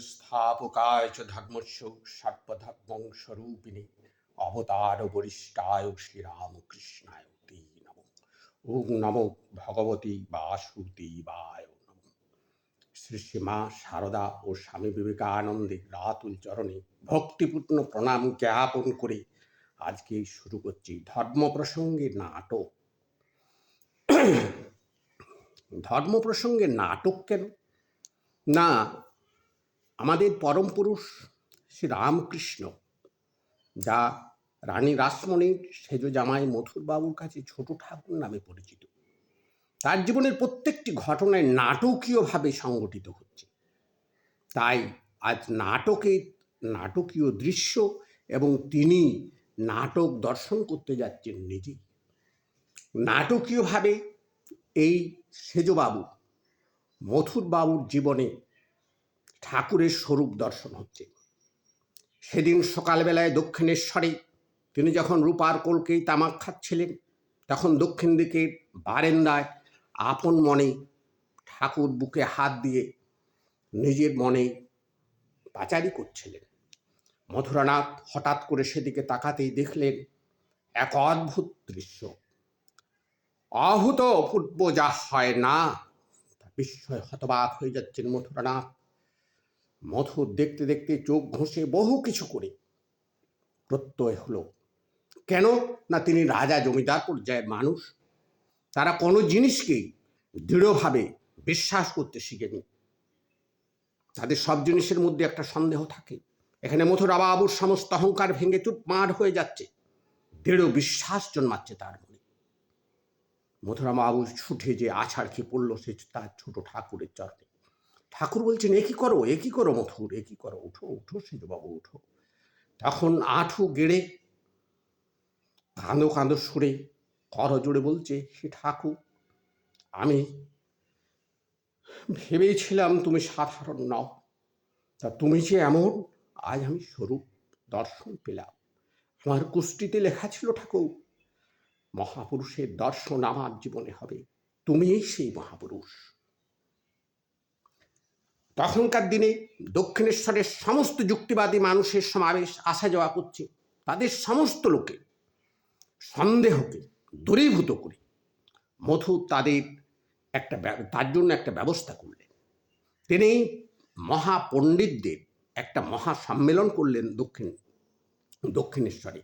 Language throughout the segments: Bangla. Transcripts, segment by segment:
স্থাপকায় চ ধর্মস্য সর্বধর্মং স্বরূপিণে অবতার বরিষ্ঠায় শ্রীরামকৃষ্ণায় তে নমঃ। ওং নমো ভগবতী বাসুদেবায় নমঃ। শ্রী শ্রী মা শারদা ও স্বামী বিবেকানন্দের রাতুল চরণে ভক্তিপূর্ণ প্রণাম জ্ঞাপন করে আজকে শুরু করছি ধর্ম প্রসঙ্গে নাটক। ধর্ম প্রসঙ্গে নাটক কেন না, আমাদের পরম পুরুষ শ্রী রামকৃষ্ণ, যা রানী রাসমণির সেজ জামাই মথুরবাবুর কাছে ছোট ঠাকুর নামে পরিচিত, তার জীবনের প্রত্যেকটি ঘটনায় নাটকীয়ভাবে সংগঠিত হচ্ছে। তাই আজ নাটকীয় দৃশ্য এবং তিনি নাটক দর্শন করতে যাচ্ছেন নিজেই। নাটকীয়ভাবে এই সেজবাবু মথুরবাবুর জীবনে ঠাকুরের স্বরূপ দর্শন হচ্ছে। সেদিন সকালবেলায় দক্ষিণেশ্বরে তিনি যখন রূপার কলকেই তামাক খাচ্ছিলেন, তখন দক্ষিণ দিকের বারান্দায় আপন মনে ঠাকুর বুকে হাত দিয়ে নিজের মনে পাচারি করছিলেন। মথুরানাথ হঠাৎ করে সেদিকে তাকাতেই দেখলেন এক অদ্ভুত দৃশ্য। অভূতপূর্ব যা হয় না, বিস্ময় হতবাক হয়ে যাচ্ছেন মথুরানাথ। মথুর দেখতে দেখতে চোখ ঘষে বহু কিছু করে প্রত্যয় হলো। কেন না, তিনি রাজা জমিদার পর্যায়ের মানুষ। তারা কোনো জিনিসকেই দৃঢ়ভাবে বিশ্বাস করতে শিখেনি। তাদের সব জিনিসের মধ্যে একটা সন্দেহ থাকে। এখানে মথুরাবাবুর সমস্ত অহংকার ভেঙে চুরমার হয়ে যাচ্ছে, দৃঢ় বিশ্বাস জন্মাচ্ছে তার মনে। মথুরাবাবু ছুটে যে আছাড় খেয়ে পড়ল সে তার ছোট ঠাকুরের চরণে। ঠাকুর বলছেন, এ কি করো মথুর, এ কি করো, উঠো উঠো সেজবাবু উঠো। তখন আঁঠু গেড়ে কাঁদো কাঁদো সুরে কর জোড়ে বলছে, হে ঠাকুর, আমি ভেবেছিলাম তুমি সাধারণ নও, তা তুমি যে এমন, আজ আমি স্বরূপ দর্শন পেলাম। আমার কুষ্টিতে লেখা ছিল ঠাকুর, মহাপুরুষের দর্শন আমার জীবনে হবে, তুমিই সেই মহাপুরুষ। তখনকার দিনে দক্ষিণেশ্বরের সমস্ত যুক্তিবাদী মানুষের সমাবেশ আসা যাওয়া করছে। তাদের সমস্ত লোকে সন্দেহকে দূরীভূত করে মথুর তার জন্য একটা ব্যবস্থা করলেন। তিনি মহাপণ্ডিতদের একটা মহা সম্মেলন করলেন দক্ষিণেশ্বরে।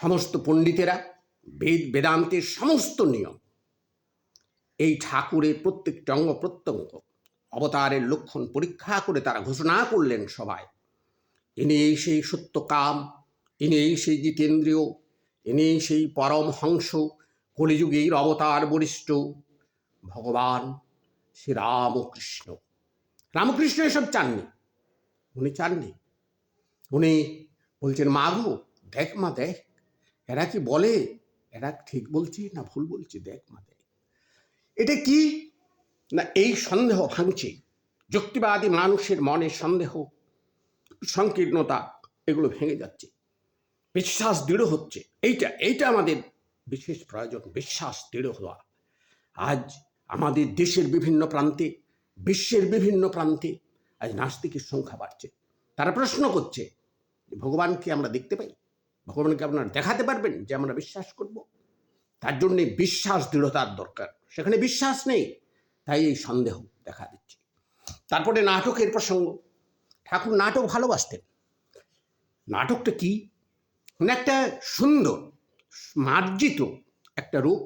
সমস্ত পণ্ডিতেরা বেদান্তের সমস্ত নিয়ম, এই ঠাকুরের প্রত্যেকটি অঙ্গ প্রত্যঙ্গ, অবতারের লক্ষণ পরীক্ষা করে তারা ঘোষণা করলেন সবাই, ইনি সেই সত্যকাম, ইনি সেই জিতেন্দ্রীয়, ইনি সেই পরম হংস, কলিযুগের অবতার বরিষ্ঠ ভগবান শ্রী রামকৃষ্ণ। রামকৃষ্ণ এসব চাননি, উনি বলছেন, মা গো দেখ মা দেখ, এরা কি বলে, এরা ঠিক বলছে না ভুল বলছে, দেখ মা দেখ। এটা কি না, এই সন্দেহ ভাঙছে। যুক্তিবাদী মানুষের মনে সন্দেহ, সংকীর্ণতা, এগুলো ভেঙে যাচ্ছে, বিশ্বাস দৃঢ় হচ্ছে। এইটা আমাদের বিশেষ প্রয়োজন, বিশ্বাস দৃঢ় হওয়া। আজ আমাদের দেশের বিভিন্ন প্রান্তে, বিশ্বের বিভিন্ন প্রান্তে আজ নাস্তিকের সংখ্যা বাড়ছে। তারা প্রশ্ন করছে, ভগবানকে আমরা দেখতে পাই, ভগবানকে আপনারা দেখাতে পারবেন যে আমরা বিশ্বাস করব? তার জন্যে বিশ্বাস দৃঢ়তার দরকার। সেখানে বিশ্বাস নেই, তাই এই সন্দেহ দেখা দিচ্ছে। তারপরে নাটকের প্রসঙ্গ। ঠাকুর নাটক ভালোবাসতেন। নাটকটা কি না, একটা সুন্দর মার্জিত একটা রূপ,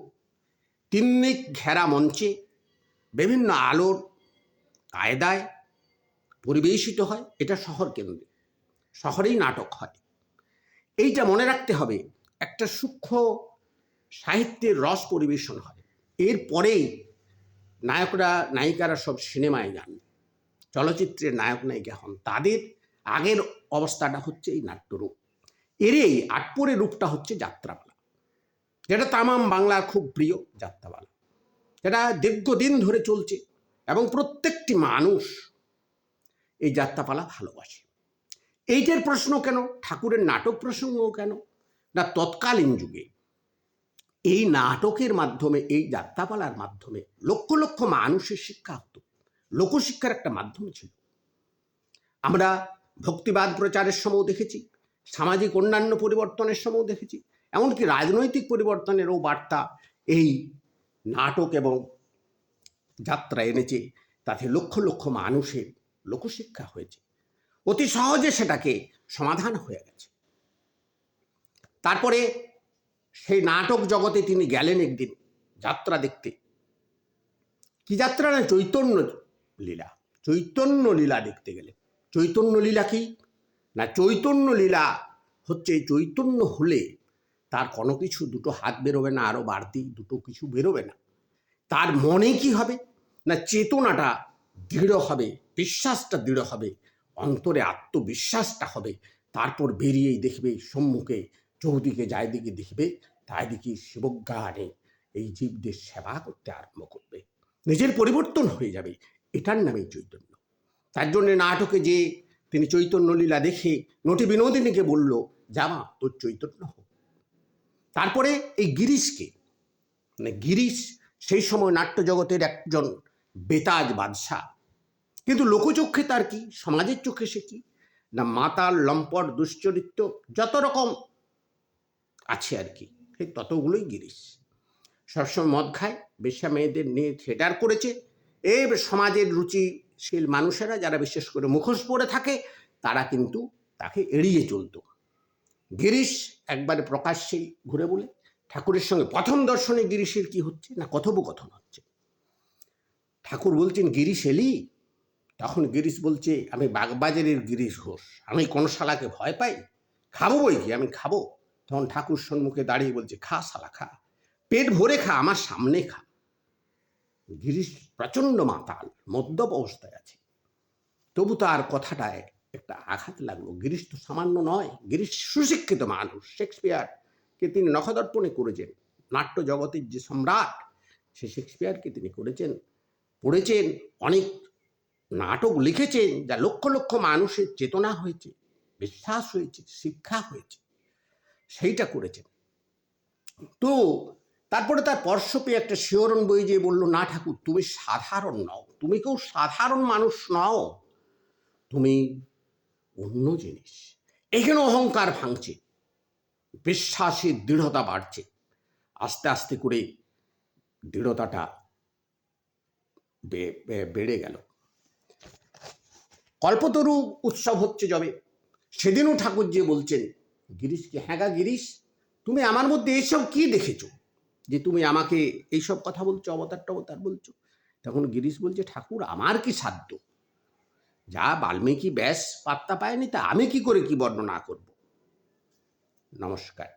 তিন্নিক ঘেরা মঞ্চে বিভিন্ন আলোর কায়দায় পরিবেশিত হয়। এটা শহর কেন্দ্রিক, শহরেই নাটক হয়। এইটা মনে রাখতে হবে, একটা সূক্ষ্ম সাহিত্যের রস পরিবেশন হয়। এরপরেই নায়করা নায়িকারা সব সিনেমায় যান, চলচ্চিত্রের নায়ক নায়িকা হন। তাদের আগের অবস্থাটা হচ্ছে এই নাট্যরূপ। এরই আটপরে রূপটা হচ্ছে যাত্রাপালা, যেটা তামাম বাংলার খুব প্রিয় যাত্রাপালা, যেটা দীর্ঘদিন ধরে চলছে এবং প্রত্যেকটি মানুষ এই যাত্রাপালা ভালোবাসে। এইটার প্রশ্ন কেন, ঠাকুরের নাটক প্রসঙ্গ কেন না, তৎকালীন যুগে এই নাটকের মাধ্যমে, এই যাত্রাপালার মাধ্যমে লক্ষ লক্ষ মানুষের শিক্ষা হতো। লোকশিক্ষার একটা মাধ্যম ছিল। আমরা ভক্তিবাদ প্রচারের সময়ও দেখেছি, সামাজিক অন্যান্য পরিবর্তনের সময়ও দেখেছি, এমনকি রাজনৈতিক পরিবর্তনেরও বার্তা এই নাটক এবং যাত্রা এনেছে। তাতে লক্ষ লক্ষ মানুষের লোকশিক্ষা হয়েছে, অতি সহজে সেটাকে সমাধান হয়ে গেছে। তারপরে সেই নাটক জগতে তিনি গেলেন একদিন যাত্রা দেখতে। কি যাত্রা? না চৈতন্য লীলা। চৈতন্য লীলা দেখতে গেলেন। চৈতন্য লীলা কি? না চৈতন্য লীলা হচ্ছে চৈতন্য হলে তার কোনো কিছু দুটো হাত বেরোবে না, আরও বাড়তি দুটো কিছু বেরোবে না। তার মনে কি হবে? না চেতনাটা দৃঢ় হবে, বিশ্বাসটা দৃঢ় হবে, অন্তরে আত্মবিশ্বাসটা হবে। তারপর বেরিয়েই দেখবে সম্মুখে চৌদিকে যায় দিকে দেখবে তাই দিকে শিবজ্ঞানে এই জীবদের সেবা করতে আরম্ভ করবে, নিজের পরিবর্তন হয়ে যাবে। এটার নামেই চৈতন্য। তার জন্যে নাটকে যে তিনি চৈতন্য লীলা দেখে নটি বিনোদিনীকে বলল, জামা তোর চৈতন্য হোক। তারপরে এই গিরিশকে, মানে গিরিশ সেই সময় নাট্যজগতের একজন বেতাজ বাদশাহ, কিন্তু লোকচক্ষে তার কি, সমাজের চোখে সে কি? না মাতাল, লম্পট, দুশ্চরিত্র, যত রকম আছে আর কি, সেই ততগুলোই গিরিশ। সবসময় মদ খায়, বেশ্যা মেয়েদের নিয়ে থিয়েটার করেছে। এই সমাজের রুচিশীল মানুষেরা যারা বিশেষ করে মুখোশ পরে থাকে তারা কিন্তু তাকে এড়িয়ে চলত। গিরিশ একবারে প্রকাশ্যেই ঘুরে বলে ঠাকুরের সঙ্গে প্রথম দর্শনে গিরিশের কি হচ্ছে না কথোপকথন হচ্ছে। ঠাকুর বলছেন, গিরিশ এলি? তখন গিরিশ বলছে, আমি বাগবাজারের গিরিশ ঘোষ, আমি কোন শালাকে ভয় পাই? খাবো বই কি, আমি খাবো। তখন ঠাকুর সম্মুখে দাঁড়িয়ে বলছে, খা শালা খা, পেট ভরে খা, আমার সামনে খা। গিরিশ প্রচণ্ড মাতাল, মদ্যপ অবস্থায় আছে, তবু তার কথাটায় একটা আঘাত লাগলো। গিরিশ তো সামান্য নয়, গিরিশ সুশিক্ষিত মানুষ। শেক্সপিয়ারকে তিনি নখদর্পণে করেছেন, নাট্য জগতের যে সম্রাট, সে শেক্সপিয়ারকে তিনি করেছেন, পড়েছেন, অনেক নাটক লিখেছেন, যা লক্ষ লক্ষ মানুষের চেতনা হয়েছে, বিশ্বাস হয়েছে, শিক্ষা হয়েছে, সেইটা করেছেন। তো তারপরে তার স্পর্শ পেয়ে একটা শিহরণ বই যে বলল, না ঠাকুর তুমি সাধারণ নও, তুমি কেউ সাধারণ মানুষ নও, তুমি অন্য জিনিস। এখানে অহংকার ভাঙছে, বিশ্বাসের দৃঢ়তা বাড়ছে, আস্তে আস্তে করে দৃঢ়তাটা বেড়ে গেল। কল্পতরু উৎসব হচ্ছে যবে, সেদিনও ঠাকুর যে বলছেন গিরিশকে, হ্যাঁ গা গিরিশ, তুমি আমার মধ্যে এইসব কি দেখেছো যে তুমি আমাকে এইসব কথা বলছো, অবতার টবতার বলছো? তখন গিরিশ বলছে, ঠাকুর আমার কি সাধ্য, যা বাল্মীকি ব্যাস পাত্তা পায়নি তা আমি কি করে কি বর্ণনা করব। নমস্কার।